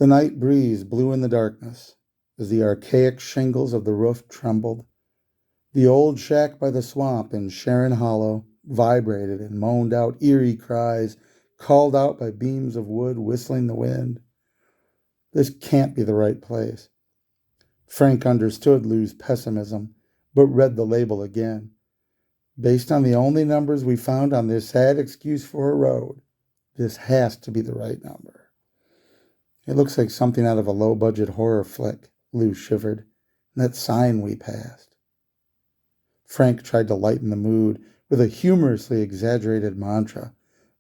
The night breeze blew in the darkness as the archaic shingles of the roof trembled. The old shack by the swamp in Sharon Hollow vibrated and moaned out eerie cries, called out by beams of wood whistling the wind. This can't be the right place. Frank understood Lou's pessimism, but read the label again. Based on the only numbers we found on this sad excuse for a road, this has to be the right number. It looks like something out of a low-budget horror flick, Lou shivered. That sign we passed. Frank tried to lighten the mood with a humorously exaggerated mantra.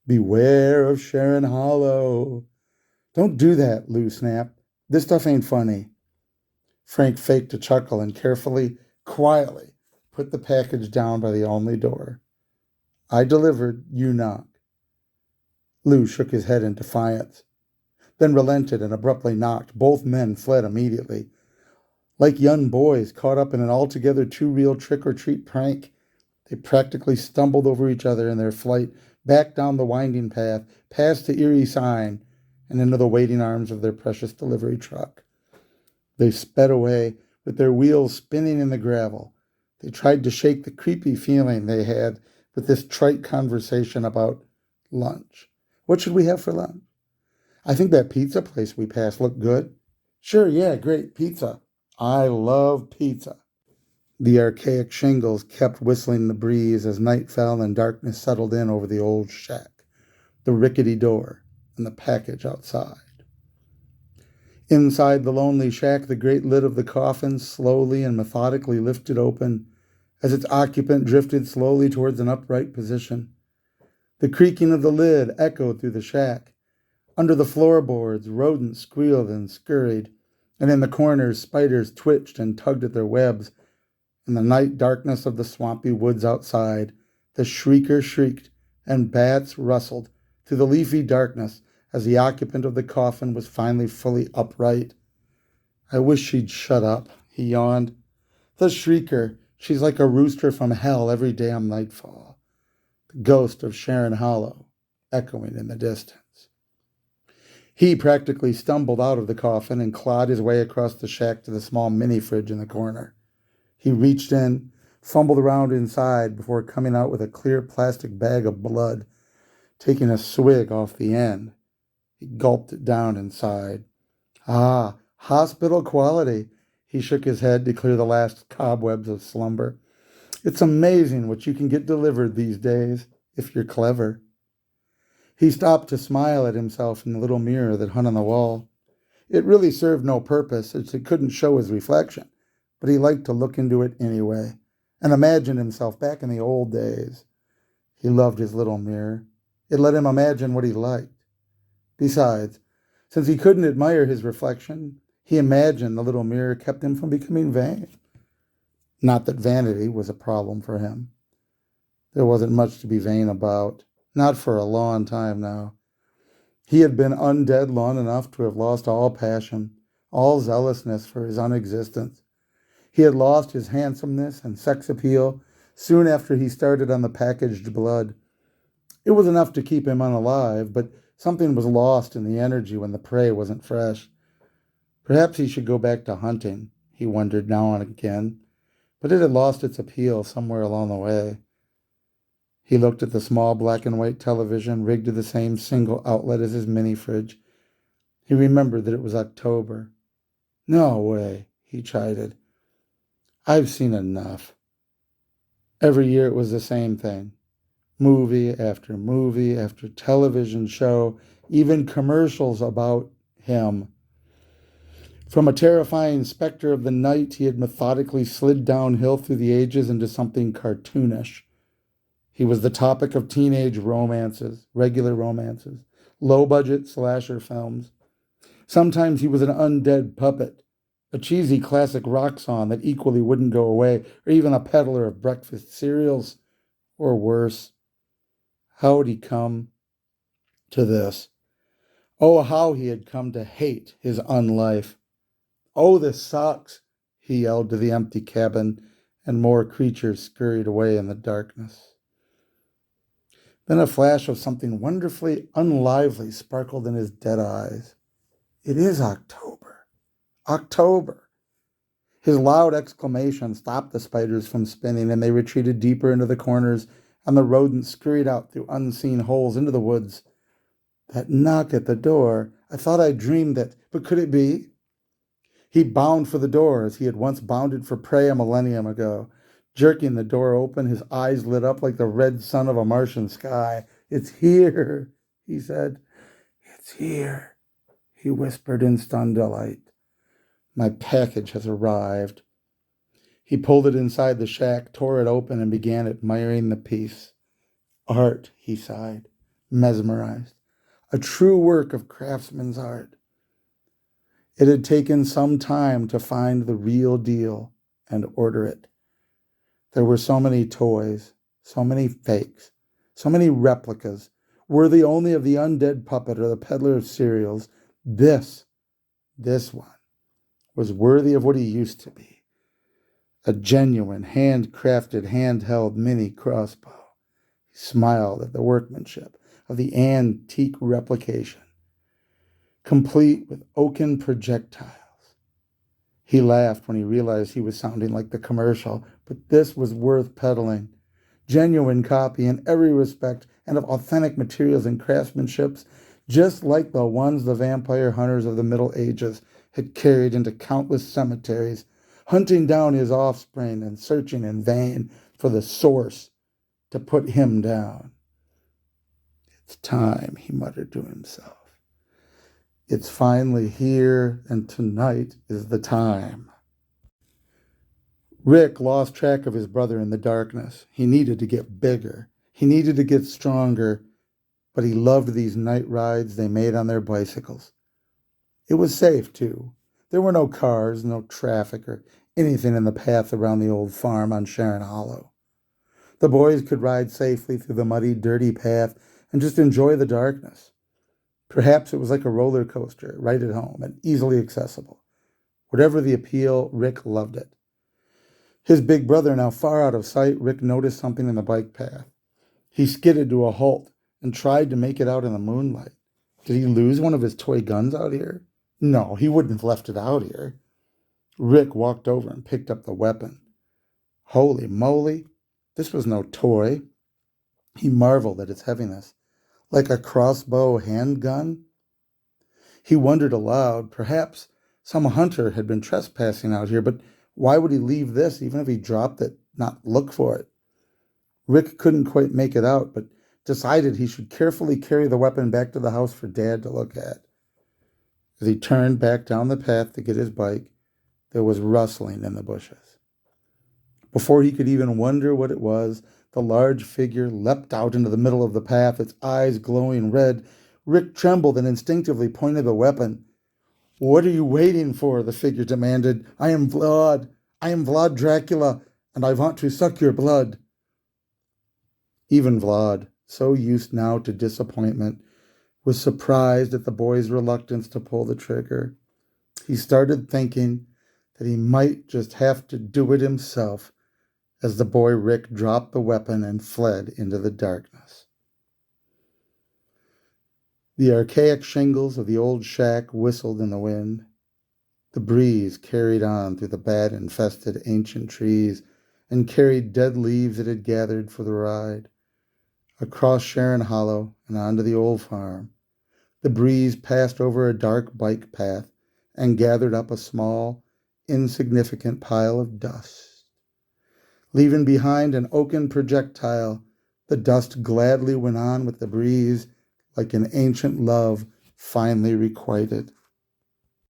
Beware of Sharon Hollow. Don't do that, Lou snapped. This stuff ain't funny. Frank faked a chuckle and carefully, quietly, put the package down by the only door. I delivered, you knock. Lou shook his head in defiance, then relented and abruptly knocked. Both men fled immediately. Like young boys caught up in an altogether too real trick-or-treat prank, they practically stumbled over each other in their flight, back down the winding path, past the eerie sign, and into the waiting arms of their precious delivery truck. They sped away, with their wheels spinning in the gravel. They tried to shake the creepy feeling they had with this trite conversation about lunch. What should we have for lunch? I think that pizza place we passed looked good. Sure, yeah, great, pizza. I love pizza. The archaic shingles kept whistling in the breeze as night fell and darkness settled in over the old shack, the rickety door, and the package outside. Inside the lonely shack, the great lid of the coffin slowly and methodically lifted open as its occupant drifted slowly towards an upright position. The creaking of the lid echoed through the shack. Under the floorboards, rodents squealed and scurried, and in the corners, spiders twitched and tugged at their webs. In the night darkness of the swampy woods outside, the shrieker shrieked, and bats rustled through the leafy darkness as the occupant of the coffin was finally fully upright. I wish she'd shut up, he yawned. The shrieker, she's like a rooster from hell every damn nightfall. The ghost of Sharon Hollow, echoing in the distance. He practically stumbled out of the coffin and clawed his way across the shack to the small mini-fridge in the corner. He reached in, fumbled around inside before coming out with a clear plastic bag of blood, taking a swig off the end. He gulped it down and sighed. Ah, hospital quality. He shook his head to clear the last cobwebs of slumber. It's amazing what you can get delivered these days, if you're clever. He stopped to smile at himself in the little mirror that hung on the wall. It really served no purpose, as it couldn't show his reflection, but he liked to look into it anyway, and imagine himself back in the old days. He loved his little mirror. It let him imagine what he liked. Besides, since he couldn't admire his reflection, he imagined the little mirror kept him from becoming vain. Not that vanity was a problem for him. There wasn't much to be vain about, not for a long time now. He had been undead long enough to have lost all passion, all zealousness for his own existence. He had lost his handsomeness and sex appeal soon after he started on the packaged blood. It was enough to keep him unalive, but something was lost in the energy when the prey wasn't fresh. Perhaps he should go back to hunting, he wondered now and again, but it had lost its appeal somewhere along the way. He looked at the small black and white television rigged to the same single outlet as his mini-fridge. He remembered that it was October. No way, he chided. I've seen enough. Every year it was the same thing. Movie after television show, even commercials about him. From a terrifying specter of the night, he had methodically slid downhill through the ages into something cartoonish. He was the topic of teenage romances, regular romances, low-budget slasher films. Sometimes he was an undead puppet, a cheesy classic rock song that equally wouldn't go away, or even a peddler of breakfast cereals, or worse. How had he come to this? Oh, how he had come to hate his unlife. Oh, this sucks, he yelled to the empty cabin, and more creatures scurried away in the darkness. Then a flash of something wonderfully unlively sparkled in his dead eyes. It is October. October. His loud exclamation stopped the spiders from spinning, and they retreated deeper into the corners, and the rodents scurried out through unseen holes into the woods. That knock at the door, I thought I dreamed it, but could it be? He bounded for the door as he had once bounded for prey a millennium ago. Jerking the door open, his eyes lit up like the red sun of a Martian sky. "It's here," he said. "It's here," he whispered in stunned delight. "My package has arrived." He pulled it inside the shack, tore it open, and began admiring the piece. "Art," he sighed, mesmerized. "A true work of craftsman's art." It had taken some time to find the real deal and order it. There were so many toys, so many fakes, so many replicas, worthy only of the undead puppet or the peddler of cereals. This one, was worthy of what he used to be. A genuine, handcrafted, handheld mini crossbow. He smiled at the workmanship of the antique replication, complete with oaken projectiles. He laughed when he realized he was sounding like the commercial, but this was worth peddling. Genuine copy in every respect and of authentic materials and craftsmanship, just like the ones the vampire hunters of the Middle Ages had carried into countless cemeteries, hunting down his offspring and searching in vain for the source to put him down. "It's time," he muttered to himself. "It's finally here, and tonight is the time." Rick lost track of his brother in the darkness. He needed to get bigger. He needed to get stronger, but he loved these night rides they made on their bicycles. It was safe, too. There were no cars, no traffic, or anything in the path around the old farm on Sharon Hollow. The boys could ride safely through the muddy, dirty path and just enjoy the darkness. Perhaps it was like a roller coaster right at home and easily accessible. Whatever the appeal, Rick loved it. His big brother now far out of sight, Rick noticed something in the bike path. He skidded to a halt and tried to make it out in the moonlight. Did he lose one of his toy guns out here? No, he wouldn't have left it out here. Rick walked over and picked up the weapon. Holy moly, this was no toy. He marveled at its heaviness. Like a crossbow handgun? He wondered aloud, perhaps some hunter had been trespassing out here, but why would he leave this even if he dropped it, not look for it? Rick couldn't quite make it out, but decided he should carefully carry the weapon back to the house for Dad to look at. As he turned back down the path to get his bike, there was rustling in the bushes. Before he could even wonder what it was, the large figure leapt out into the middle of the path, its eyes glowing red. Rick trembled and instinctively pointed the weapon. "What are you waiting for?" the figure demanded. I am Vlad. I am Vlad Dracula, and I want to suck your blood." Even Vlad, so used now to disappointment, was surprised at the boy's reluctance to pull the trigger. He started thinking that he might just have to do it himself as the boy Rick dropped the weapon and fled into the darkness. The archaic shingles of the old shack whistled in the wind. The breeze carried on through the bat-infested ancient trees and carried dead leaves it had gathered for the ride. Across Sharon Hollow and onto the old farm, the breeze passed over a dark bike path and gathered up a small, insignificant pile of dust. Leaving behind an oaken projectile, the dust gladly went on with the breeze like an ancient love finally requited.